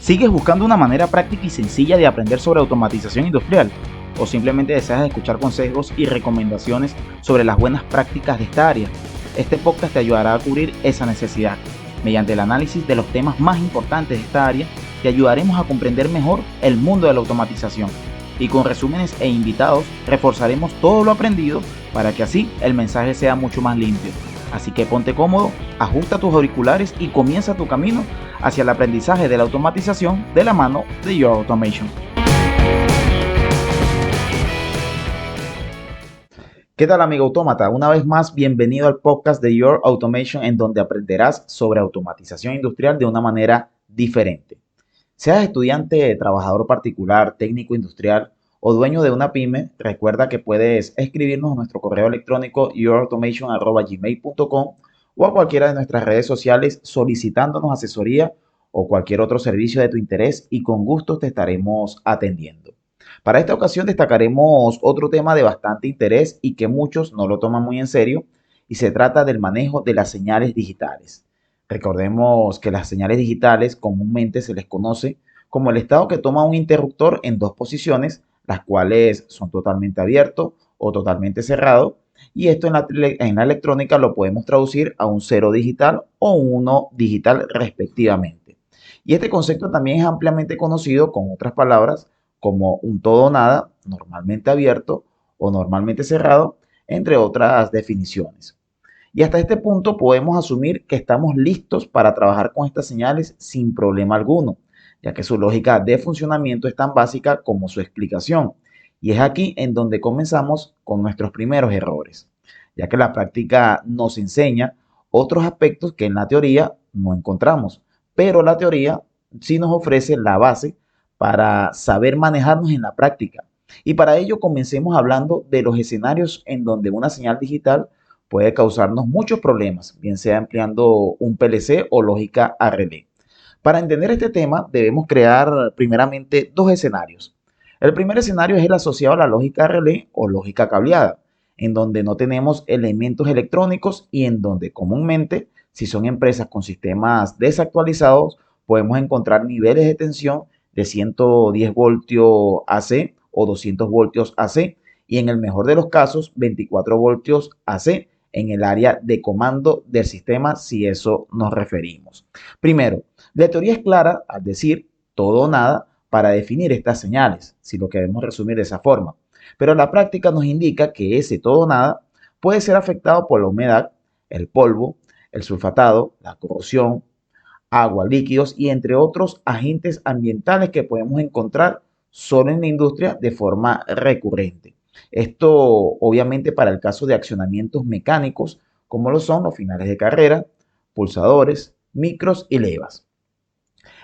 ¿Sigues buscando una manera práctica y sencilla de aprender sobre automatización industrial? ¿O simplemente deseas escuchar consejos y recomendaciones sobre las buenas prácticas de esta área? Este podcast te ayudará a cubrir esa necesidad. Mediante el análisis de los temas más importantes de esta área, te ayudaremos a comprender mejor el mundo de la automatización. Y con resúmenes e invitados, reforzaremos todo lo aprendido para que así el mensaje sea mucho más limpio. Así que ponte cómodo, ajusta tus auriculares y comienza tu camino hacia el aprendizaje de la automatización de la mano de Your Automation. ¿Qué tal, amigo autómata? Una vez más, bienvenido al podcast de Your Automation, en donde aprenderás sobre automatización industrial de una manera diferente. Seas estudiante, trabajador particular, técnico industrial o dueño de una pyme, recuerda que puedes escribirnos a nuestro correo electrónico yourautomation@gmail.com o a cualquiera de nuestras redes sociales solicitándonos asesoría o cualquier otro servicio de tu interés, y con gusto te estaremos atendiendo. Para esta ocasión destacaremos otro tema de bastante interés y que muchos no lo toman muy en serio, y se trata del manejo de las señales digitales. Recordemos que las señales digitales comúnmente se les conoce como el estado que toma un interruptor en dos posiciones, las cuales son totalmente abierto o totalmente cerrado, y esto en la electrónica lo podemos traducir a un 0 digital o un 1 digital respectivamente. Y este concepto también es ampliamente conocido con otras palabras como un todo o nada, normalmente abierto o normalmente cerrado, entre otras definiciones. Y hasta este punto podemos asumir que estamos listos para trabajar con estas señales sin problema alguno, ya que su lógica de funcionamiento es tan básica como su explicación. Y es aquí en donde comenzamos con nuestros primeros errores, ya que la práctica nos enseña otros aspectos que en la teoría no encontramos, pero la teoría sí nos ofrece la base para saber manejarnos en la práctica. Y para ello comencemos hablando de los escenarios en donde una señal digital puede causarnos muchos problemas, bien sea empleando un PLC o lógica a relé. Para entender este tema, debemos crear primeramente dos escenarios. El primer escenario es el asociado a la lógica a relé o lógica cableada, en donde no tenemos elementos electrónicos y en donde comúnmente, si son empresas con sistemas desactualizados, podemos encontrar niveles de tensión de 110 voltios AC o 200 voltios AC, y en el mejor de los casos 24 voltios AC en el área de comando del sistema, si eso nos referimos. Primero, la teoría es clara al decir todo o nada para definir estas señales, si lo queremos resumir de esa forma. Pero la práctica nos indica que ese todo o nada puede ser afectado por la humedad, el polvo, el sulfatado, la corrosión, agua, líquidos y entre otros agentes ambientales que podemos encontrar solo en la industria de forma recurrente. Esto obviamente para el caso de accionamientos mecánicos como lo son los finales de carrera, pulsadores, micros y levas.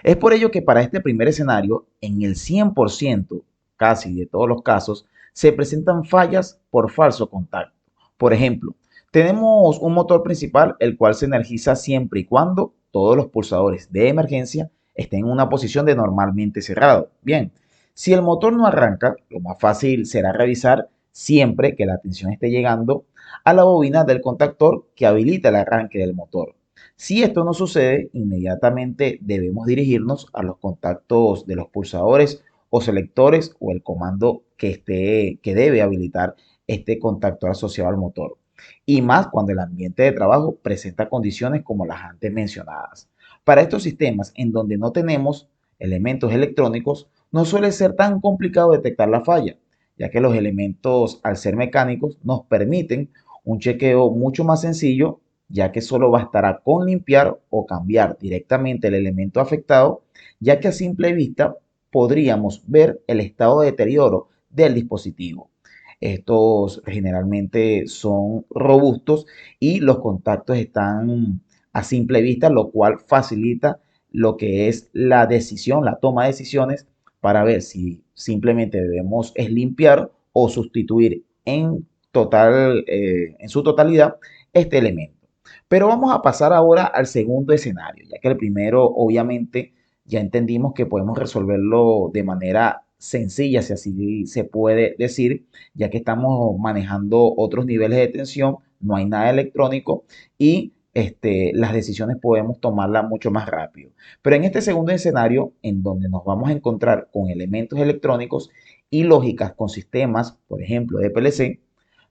Es por ello que para este primer escenario, en el 100% casi de todos los casos, se presentan fallas por falso contacto. Por ejemplo, tenemos un motor principal el cual se energiza siempre y cuando todos los pulsadores de emergencia estén en una posición de normalmente cerrado. Bien, si el motor no arranca, lo más fácil será revisar siempre que la tensión esté llegando a la bobina del contactor que habilita el arranque del motor. Si esto no sucede, inmediatamente debemos dirigirnos a los contactos de los pulsadores o selectores o el comando que debe habilitar este contactor asociado al motor. Y más cuando el ambiente de trabajo presenta condiciones como las antes mencionadas. Para estos sistemas en donde no tenemos elementos electrónicos, no suele ser tan complicado detectar la falla, ya que los elementos, al ser mecánicos, nos permiten un chequeo mucho más sencillo, ya que solo bastará con limpiar o cambiar directamente el elemento afectado, ya que a simple vista podríamos ver el estado de deterioro del dispositivo. Estos generalmente son robustos y los contactos están a simple vista, lo cual facilita lo que es la decisión, la toma de decisiones para ver si simplemente debemos es limpiar o sustituir en su totalidad este elemento. Pero vamos a pasar ahora al segundo escenario, ya que el primero obviamente ya entendimos que podemos resolverlo de manera sencilla, si así se puede decir, ya que estamos manejando otros niveles de tensión, no hay nada electrónico y las decisiones podemos tomarlas mucho más rápido. Pero en este segundo escenario, en donde nos vamos a encontrar con elementos electrónicos y lógicas con sistemas, por ejemplo, de PLC,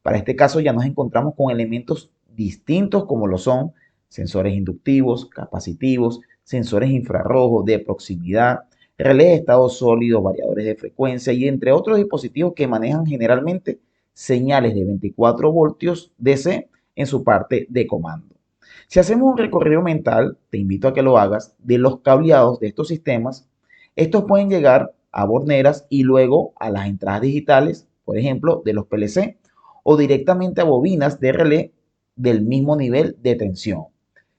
para este caso ya nos encontramos con elementos distintos como lo son sensores inductivos, capacitivos, sensores infrarrojos de proximidad, relés de estado sólido, variadores de frecuencia y entre otros dispositivos que manejan generalmente señales de 24 voltios DC en su parte de comando. Si hacemos un recorrido mental, te invito a que lo hagas, de los cableados de estos sistemas, estos pueden llegar a borneras y luego a las entradas digitales, por ejemplo, de los PLC, o directamente a bobinas de relé del mismo nivel de tensión.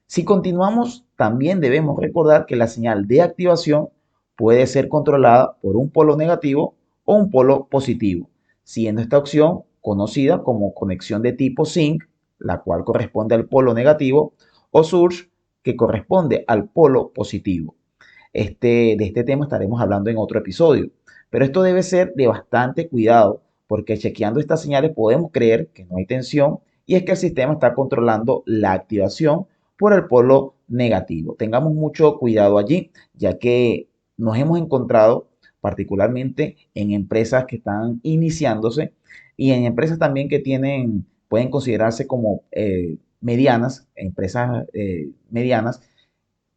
Si continuamos, también debemos recordar que la señal de activación puede ser controlada por un polo negativo o un polo positivo, siendo esta opción conocida como conexión de tipo SYNC, la cual corresponde al polo negativo, o surge, que corresponde al polo positivo. De este tema estaremos hablando en otro episodio, pero esto debe ser de bastante cuidado porque chequeando estas señales podemos creer que no hay tensión y es que el sistema está controlando la activación por el polo negativo. Tengamos mucho cuidado allí, ya que nos hemos encontrado particularmente en empresas que están iniciándose y en empresas también que pueden considerarse como medianas, empresas medianas,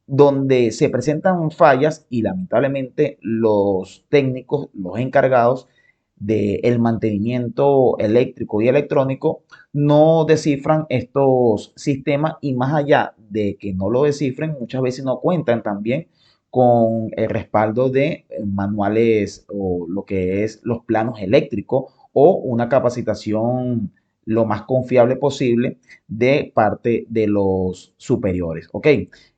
donde se presentan fallas y lamentablemente los técnicos, los encargados del mantenimiento eléctrico y electrónico, no descifran estos sistemas y más allá de que no lo descifren, muchas veces no cuentan también con el respaldo de manuales o lo que es los planos eléctricos o una capacitación lo más confiable posible de parte de los superiores. ¿Ok?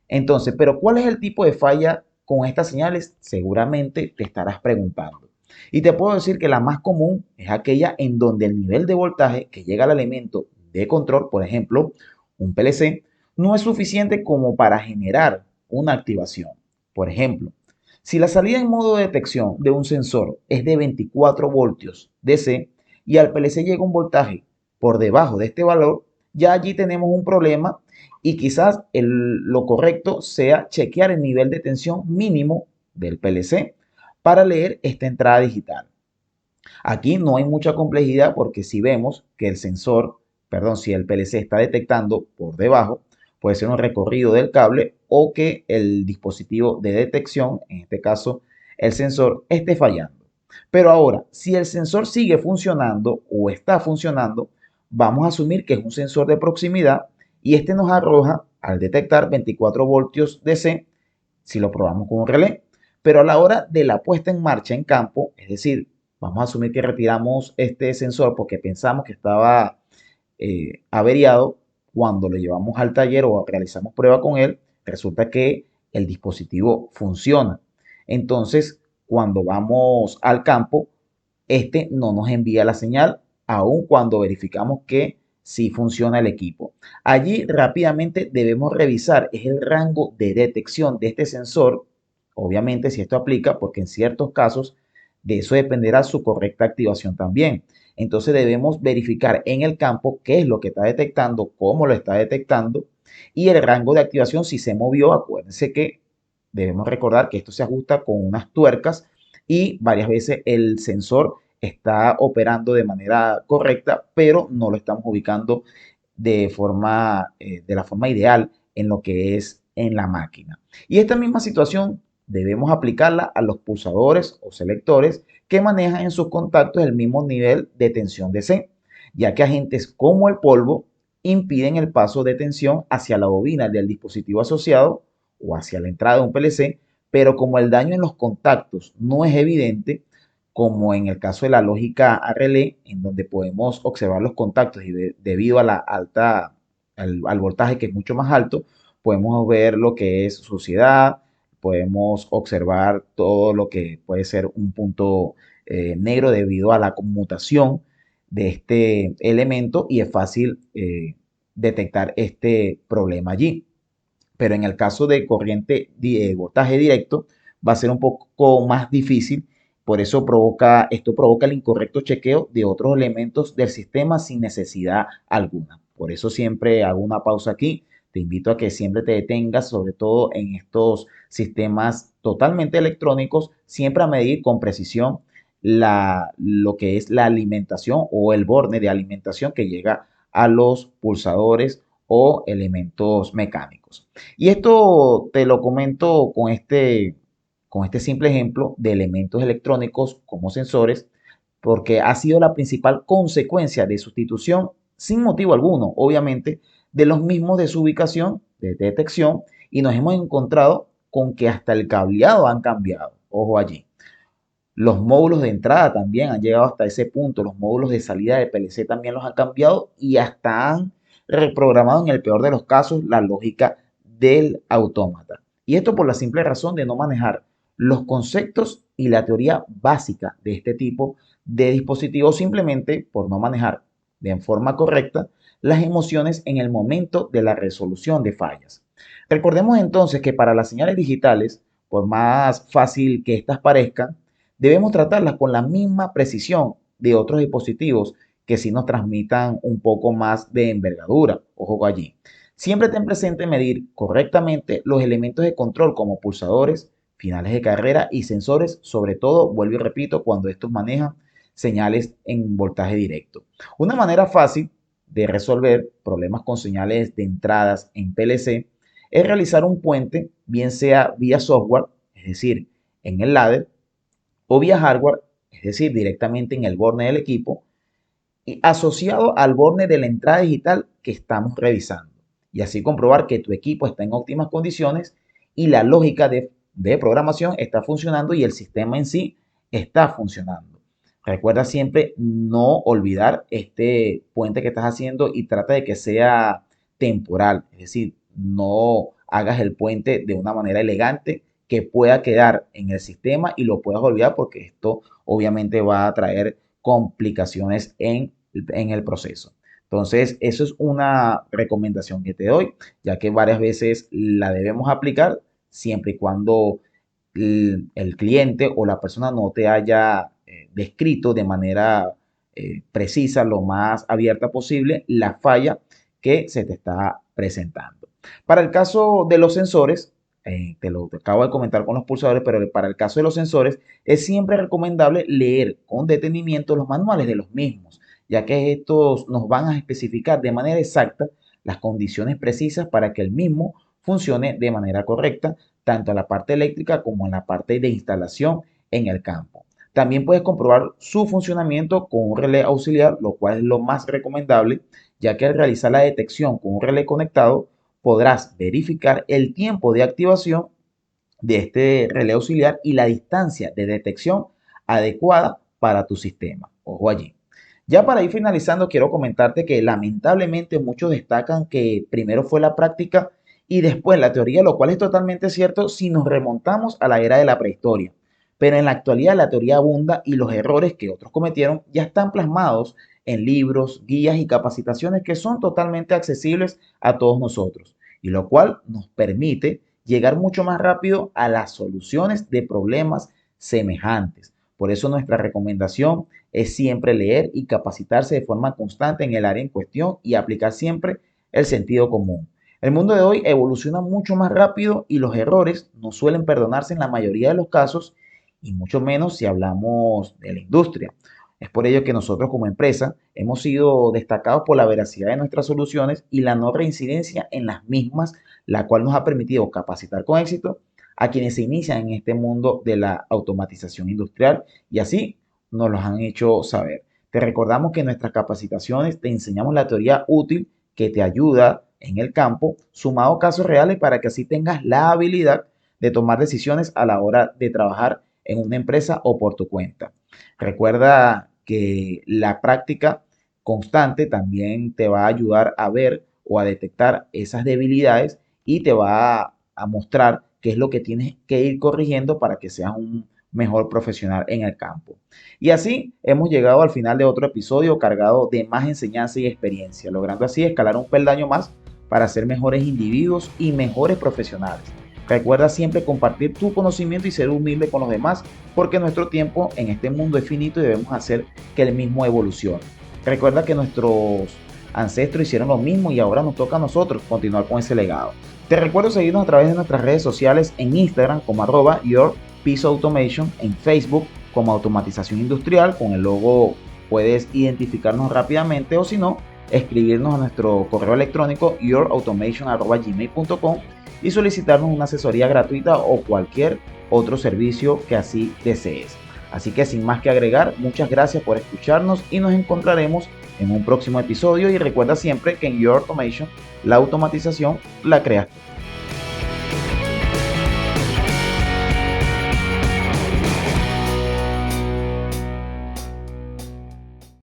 Entonces, pero ¿cuál es el tipo de falla con estas señales? Seguramente te estarás preguntando. Y te puedo decir que la más común es aquella en donde el nivel de voltaje que llega al elemento de control, por ejemplo, un PLC, no es suficiente como para generar una activación. Por ejemplo, si la salida en modo de detección de un sensor es de 24 voltios DC y al PLC llega un voltaje por debajo de este valor, ya allí tenemos un problema y quizás lo correcto sea chequear el nivel de tensión mínimo del PLC para leer esta entrada digital. Aquí no hay mucha complejidad porque si vemos que el sensor, perdón, si el PLC está detectando por debajo, puede ser un recorrido del cable o que el dispositivo de detección, en este caso el sensor, esté fallando. Pero ahora, si el sensor sigue funcionando o está funcionando, vamos a asumir que es un sensor de proximidad y este nos arroja al detectar 24 voltios DC si lo probamos con un relé. Pero a la hora de la puesta en marcha en campo, es decir, vamos a asumir que retiramos este sensor porque pensamos que estaba averiado. Cuando lo llevamos al taller o realizamos prueba con él, resulta que el dispositivo funciona. Entonces, cuando vamos al campo, este no nos envía la señal, aun cuando verificamos que sí funciona el equipo. Allí rápidamente debemos revisar es el rango de detección de este sensor, obviamente si esto aplica, porque en ciertos casos de eso dependerá su correcta activación también. Entonces debemos verificar en el campo qué es lo que está detectando, cómo lo está detectando y el rango de activación si se movió. Acuérdense que debemos recordar que esto se ajusta con unas tuercas y varias veces el sensor está operando de manera correcta, pero no lo estamos ubicando de la forma ideal en lo que es en la máquina. Y esta misma situación debemos aplicarla a los pulsadores o selectores que manejan en sus contactos el mismo nivel de tensión DC, ya que agentes como el polvo impiden el paso de tensión hacia la bobina del dispositivo asociado o hacia la entrada de un PLC, pero como el daño en los contactos no es evidente, como en el caso de la lógica a relé, en donde podemos observar los contactos y debido a al voltaje que es mucho más alto, podemos ver lo que es suciedad, podemos observar todo lo que puede ser un punto negro debido a la conmutación de este elemento y es fácil detectar este problema allí. Pero en el caso de corriente, voltaje directo, va a ser un poco más difícil. Por eso esto provoca el incorrecto chequeo de otros elementos del sistema sin necesidad alguna. Por eso siempre hago una pausa aquí Te invito a que siempre te detengas, sobre todo en estos sistemas totalmente electrónicos, siempre a medir con precisión lo que es la alimentación o el borne de alimentación que llega a los pulsadores o elementos mecánicos. Y esto te lo comento con este simple ejemplo de elementos electrónicos como sensores, porque ha sido la principal consecuencia de sustitución sin motivo alguno, obviamente, de los mismos de su ubicación, de detección, y nos hemos encontrado con que hasta el cableado han cambiado. Ojo allí. Los módulos de entrada también han llegado hasta ese punto. Los módulos de salida de PLC también los han cambiado y hasta han reprogramado en el peor de los casos la lógica del autómata. Y esto por la simple razón de no manejar los conceptos y la teoría básica de este tipo de dispositivos, simplemente por no manejar de forma correcta las emociones en el momento de la resolución de fallas. Recordemos entonces que para las señales digitales, por más fácil que éstas parezcan, debemos tratarlas con la misma precisión de otros dispositivos que sí nos transmitan un poco más de envergadura. Ojo allí. Siempre ten presente medir correctamente los elementos de control como pulsadores, finales de carrera y sensores, sobre todo, vuelvo y repito, cuando estos manejan señales en voltaje directo. Una manera fácil de resolver problemas con señales de entradas en PLC es realizar un puente, bien sea vía software, es decir, en el ladder, o vía hardware, es decir, directamente en el borne del equipo, y asociado al borne de la entrada digital que estamos revisando. Y así comprobar que tu equipo está en óptimas condiciones y la lógica de programación está funcionando y el sistema en sí está funcionando. Recuerda siempre no olvidar este puente que estás haciendo y trata de que sea temporal, es decir, no hagas el puente de una manera elegante que pueda quedar en el sistema y lo puedas olvidar porque esto obviamente va a traer complicaciones en el proceso. Entonces, eso es una recomendación que te doy, ya que varias veces la debemos aplicar siempre y cuando el cliente o la persona no te haya descrito de manera precisa, lo más abierta posible, la falla que se te está presentando. Para el caso de los sensores, te acabo de comentar con los pulsadores, pero para el caso de los sensores es siempre recomendable leer con detenimiento los manuales de los mismos, ya que estos nos van a especificar de manera exacta las condiciones precisas para que el mismo funcione de manera correcta, tanto en la parte eléctrica como en la parte de instalación en el campo. También puedes comprobar su funcionamiento con un relé auxiliar, lo cual es lo más recomendable, ya que al realizar la detección con un relé conectado, podrás verificar el tiempo de activación de este relé auxiliar y la distancia de detección adecuada para tu sistema. Ojo allí. Ya para ir finalizando, quiero comentarte que lamentablemente muchos destacan que primero fue la práctica y después la teoría, lo cual es totalmente cierto si nos remontamos a la era de la prehistoria. Pero en la actualidad la teoría abunda y los errores que otros cometieron ya están plasmados en libros, guías y capacitaciones que son totalmente accesibles a todos nosotros, y lo cual nos permite llegar mucho más rápido a las soluciones de problemas semejantes. Por eso nuestra recomendación es siempre leer y capacitarse de forma constante en el área en cuestión y aplicar siempre el sentido común. El mundo de hoy evoluciona mucho más rápido y los errores no suelen perdonarse en la mayoría de los casos y mucho menos si hablamos de la industria. Es por ello que nosotros como empresa hemos sido destacados por la veracidad de nuestras soluciones y la no reincidencia en las mismas, la cual nos ha permitido capacitar con éxito a quienes se inician en este mundo de la automatización industrial y así nos los han hecho saber. Te recordamos que en nuestras capacitaciones te enseñamos la teoría útil que te ayuda en el campo, sumado a casos reales para que así tengas la habilidad de tomar decisiones a la hora de trabajar en una empresa o por tu cuenta. Recuerda que la práctica constante también te va a ayudar a ver o a detectar esas debilidades y te va a mostrar qué es lo que tienes que ir corrigiendo para que seas un mejor profesional en el campo. Y así hemos llegado al final de otro episodio cargado de más enseñanza y experiencia, logrando así escalar un peldaño más para ser mejores individuos y mejores profesionales. Recuerda siempre compartir tu conocimiento y ser humilde con los demás, porque nuestro tiempo en este mundo es finito y debemos hacer que el mismo evolucione. Recuerda que nuestros ancestros hicieron lo mismo y ahora nos toca a nosotros continuar con ese legado. Te recuerdo seguirnos a través de nuestras redes sociales en Instagram como @YourPieceAutomation, en Facebook como Automatización Industrial, con el logo puedes identificarnos rápidamente, o si no, escribirnos a nuestro correo electrónico yourautomation@gmail.com y solicitarnos una asesoría gratuita o cualquier otro servicio que así desees. Así que sin más que agregar, muchas gracias por escucharnos y nos encontraremos en un próximo episodio, y recuerda siempre que en Your Automation la automatización la creas tú.